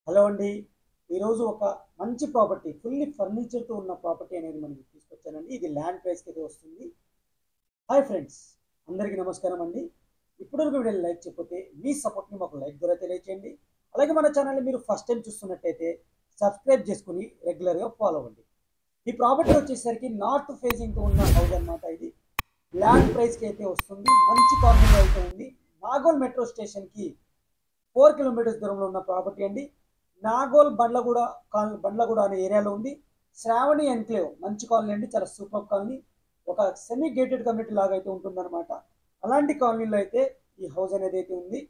Hello అండి. ఈరోజు ఒక మంచి ప్రాపర్టీ ఫుల్లీ ఫర్నిచర్తో ఉన్న ప్రాపర్టీ అనేది మనకి తీసుకొచ్చానండి. ఇది ల్యాండ్ ప్రైస్కి అయితే వస్తుంది. హాయ్ ఫ్రెండ్స్, అందరికీ నమస్కారం అండి. ఇప్పటివరకు వీడియోని లైక్ చేయకపోతే మీ సపోర్ట్ని మాకు లైక్ ద్వారా తెలియచేయండి. అలాగే మన ఛానల్ని మీరు ఫస్ట్ టైం చూస్తున్నట్టయితే సబ్స్క్రైబ్ చేసుకుని రెగ్యులర్గా ఫాలో అవ్వండి. ఈ ప్రాపర్టీ వచ్చేసరికి నార్త్ ఫేసింగ్తో ఉన్న హౌస్ అనమాట. ఇది ల్యాండ్ ప్రైస్కి అయితే వస్తుంది. మంచి కాలనీలో అయితే ఉంది. నాగోల్ మెట్రో స్టేషన్కి 4 కిలోమీటర్స్ దూరంలో ఉన్న ప్రాపర్టీ అండి. నాగోల్ బండ్లగూడ అనే ఏరియాలో ఉంది. శ్రావణి ఎన్క్లేవ్ మంచి కాలనీ అండి, చాలా సూపర్ కాలనీ. ఒక సెమీ గేటెడ్ కమ్యూనిటీ లాగా అయితే ఉంటుందన్నమాట. అలాంటి కాలనీలో అయితే ఈ హౌస్ అనేది అయితే ఉంది.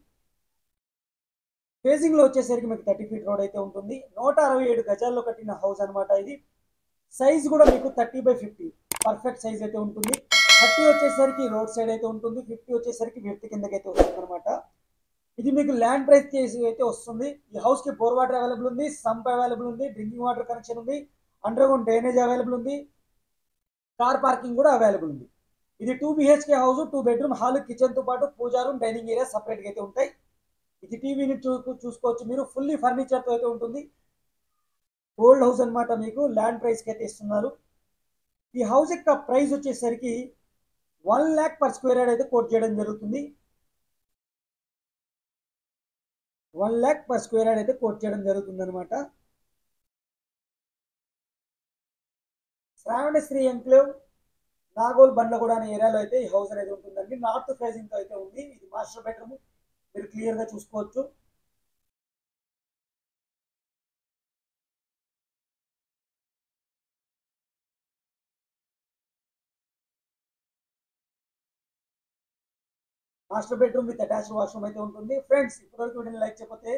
ఫేజింగ్ లో వచ్చేసరికి మీకు 30 ఫీట్ రోడ్ అయితే ఉంటుంది. 167 గజాల్లో కట్టిన హౌస్ అనమాట. ఇది సైజ్ కూడా మీకు 30/50 పర్ఫెక్ట్ సైజ్ అయితే ఉంటుంది. 30 వచ్చేసరికి రోడ్ సైడ్ అయితే ఉంటుంది, 50 వచ్చేసరికి విడ్త్ కిందకైతే వస్తుంది అనమాట. ఇది మీకు ల్యాండ్ ప్రైస్ చేసి అయితే వస్తుంది. ఈ హౌస్ కి బోర్ వాటర్ అవైలబుల్ ఉంది, సంప్ అవైలబుల్ ఉంది, డ్రింకింగ్ వాటర్ కనెక్షన్ ఉంది, అండర్ గ్రౌండ్ డ్రైనేజ్ అవైలబుల్ ఉంది, కార్ పార్కింగ్ కూడా అవైలబుల్ ఉంది. ఇది 2 BHK house, 2 bedroom, hall, kitchen తో పాటు పూజా రూమ్, డైనింగ్ ఏరియా సపరేట్ గా అయితే ఉంటాయి. ఇది టీవీని చూసుకోవచ్చు మీరు. ఫుల్లీ ఫర్నిచర్ తో అయితే ఉంటుంది. ఓల్డ్ హౌస్ అనమాట. మీకు ల్యాండ్ ప్రైస్ కి అయితే ఇస్తున్నారు. ఈ హౌస్ యొక్క ప్రైస్ వచ్చేసరికి 1 lakh per square yard అయితే కోట్ చేయడం జరుగుతుంది. 1 lakh per square yard అయితే కోట్ చేయడం జరుగుతుంది అనమాట. శ్రావణశ్రీ ఎన్క్లేవ్ నాగోల్ బండ్లగూడ అనే ఏరియాలో అయితే ఈ హౌస్ అనేది ఉంటుందండి. నార్త్ ఫేసింగ్ తో అయితే ఉంది. ఇది మాస్టర్ బెడ్రూమ్, మీరు క్లియర్ గా చూసుకోవచ్చు. Master bedroom with attached washroom అయితే ఉంటుంది. ఫ్రెండ్స్, ఇప్పటివరకు వీడియోని లైక్ చేయకపోతే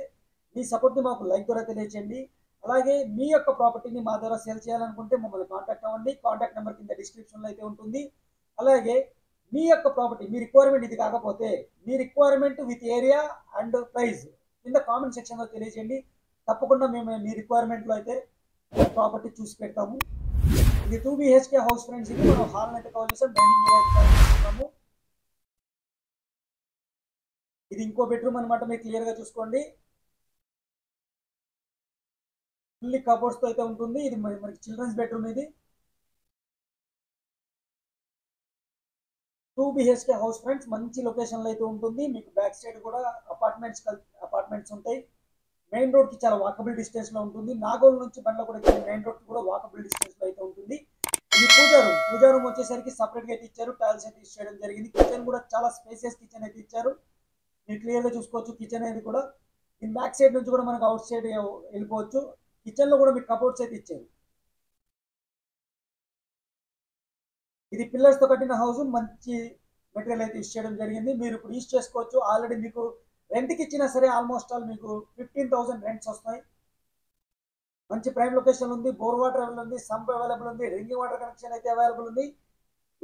మీ సపోర్ట్ని మాకు లైక్ ద్వారా తెలియచేయండి. అలాగే మీ యొక్క ప్రాపర్టీని మా ద్వారా సేల్ చేయాలనుకుంటే మమ్మల్ని కాంటాక్ట్ అవ్వండి. కాంటాక్ట్ నెంబర్ కింద డిస్క్రిప్షన్లో అయితే ఉంటుంది. అలాగే మీ యొక్క ప్రాపర్టీ, మీ రిక్వైర్మెంట్ ఇది కాకపోతే మీ requirement with area and price కింద కామెంట్ సెక్షన్లో తెలియచేయండి. తప్పకుండా మేము మీ రిక్వైర్మెంట్లో అయితే ప్రాపర్టీ చూసి పెడతాము. ఇది 2 BHK హౌస్ ఫ్రెండ్స్. ఇది మనం హాల్ అయితే కవర్ చేస్తాం, డైనింగ్ ఏరియా అయితే కవర్ చేస్తున్నాము. ఇది ఇంకో బెడ్రూమ్ అనమాట. మీరు క్లియర్ గా చూసుకోండి. ఫుల్లీ కబోర్డ్స్ తో అయితే ఉంటుంది. ఇది మనకి చిల్డ్రన్స్ బెడ్రూమ్. ఇది 2 BHK హౌస్ ఫ్రెండ్స్. మంచి లొకేషన్ లో అయితే ఉంటుంది. మీకు బ్యాక్ సైడ్ కూడా అపార్ట్మెంట్స్ ఉంటాయి. మెయిన్ రోడ్ కి చాలా వాకబుల్ డిస్టెన్స్ లో ఉంటుంది. నాగోల్ నుంచి బండ్లగూడ మెయిన్ రోడ్ కి కూడా వాకబుల్ డిస్టెన్స్ లో అయితే ఉంటుంది. ఇది పూజా రూమ్ వచ్చేసరికి సపరేట్ గా అయితే ఇచ్చారు. టైల్స్ అయితే యూస్ చేయడం జరిగింది. కిచెన్ కూడా చాలా స్పేసియస్ కిచెన్ అయితే ఇచ్చారు. మీరు క్లియర్ గా చూసుకోవచ్చు కిచెన్ అనేది కూడా. దీని బ్యాక్ సైడ్ నుంచి కూడా మనకు అవుట్ సైడ్ వెళ్ళిపోవచ్చు. కిచెన్ లో కూడా మీకు కబోర్డ్స్ అయితే ఇచ్చారు. ఇది పిల్లర్స్ తో కట్టిన హౌస్. మంచి మెటీరియల్ అయితే యూస్ చేయడం జరిగింది. మీరు ఇప్పుడు యూస్ చేసుకోవచ్చు. ఆల్రెడీ మీకు రెంట్ కి ఇచ్చినా సరే ఆల్మోస్ట్ ఆల్ మీకు 15,000 రెంట్స్ వస్తాయి. మంచి ప్రైమ్ లొకేషన్ ఉంది. బోర్ వాటర్ అవైలబుల్ ఉంది, సంప్ అవైలబుల్ ఉంది, డ్రింకింగ్ వాటర్ కనెక్షన్ అయితే అవైలబుల్ ఉంది.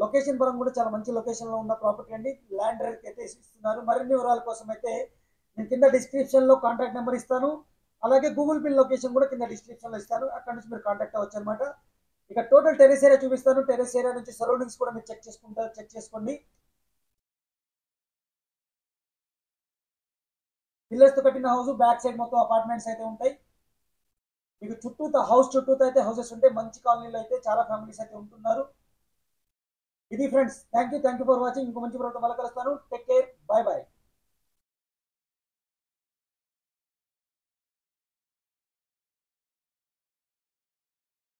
లొకేషన్ పరంగా కూడా చాలా మంచి లొకేషన్ లో ఉన్న ప్రాపర్టీ అండి. ల్యాండ్ రేట్ అయితే ఇస్తున్నారు. మరిన్ని వివరాల కోసం అయితే నేను కింద డిస్క్రిప్షన్ లో కాంటాక్ట్ నెంబర్ ఇస్తాను. అలాగే గూగుల్ పిన్ లొకేషన్ కూడా కింద డిస్క్రిప్షన్ లో ఇస్తాను. అక్కడ నుంచి మీరు కాంటాక్ట్ అవ్వచ్చు అనమాట. ఇక టోటల్ టెరెస్ ఏరియా చూపిస్తాను. టెరెస్ ఏరియా నుంచి సరౌండింగ్స్ కూడా మీరు చెక్ చేసుకోండి. పిల్లర్స్ తో కట్టిన హౌస్, బ్యాక్ సైడ్ మొత్తం అపార్ట్మెంట్స్ అయితే ఉంటాయి. మీకు హౌస్ చుట్టూ అయితే హౌసెస్ ఉంటాయి. మంచి కాలనీలో అయితే చాలా ఫ్యామిలీస్ అయితే ఉంటున్నారు. ఇది friends, thank you for watching. ఇంకో మంచి ప్రోగ్రామ్ మళ్ళీ కలుస్తాను. Take care, by by.